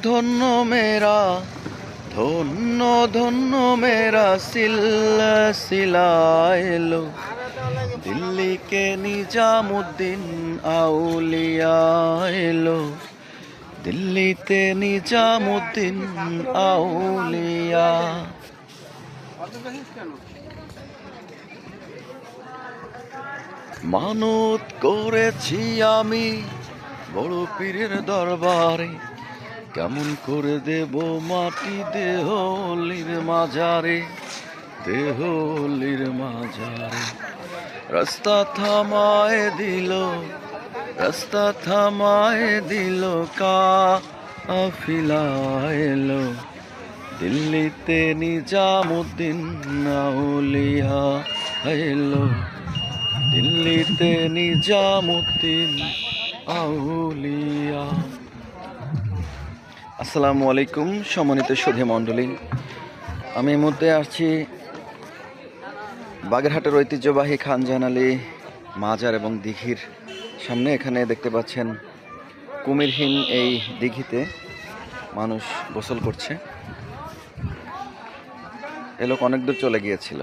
ধন্য মেরা, ধন্য ধন্য মেরা সিলসিলা এলো। দিল্লি কে নিজামুদ্দিন আউলিয়া এলো, দিল্লিতে নিজামুদ্দিন আউলিয়া। মানত করেছি আমি বড় পীরের দরবারে, কেমন করে দেব মাটি দেহলির মাজারে, দেহলির মাজারে। রাস্তা থামায় দিল, রাস্তা থামায় দিল কাফিলা এলো। দিল্লিতে নিজামুদ্দিন আউলিয়া এলো, দিল্লিতে নিজামুদ্দিন আউলিয়া। আসসালামু আলাইকুম সম্মানিত সুধী মণ্ডলী, আমি এই মুহূর্তে আসছি বাগেরহাটের ঐতিহ্যবাহী খানজাহান আলী মাজার এবং দিঘির সামনে। এখানে দেখতে পাচ্ছেন কুমিরহীন এই দিঘিতে মানুষ গোসল করছে। এ লোক অনেক দূর চলে গিয়েছিল।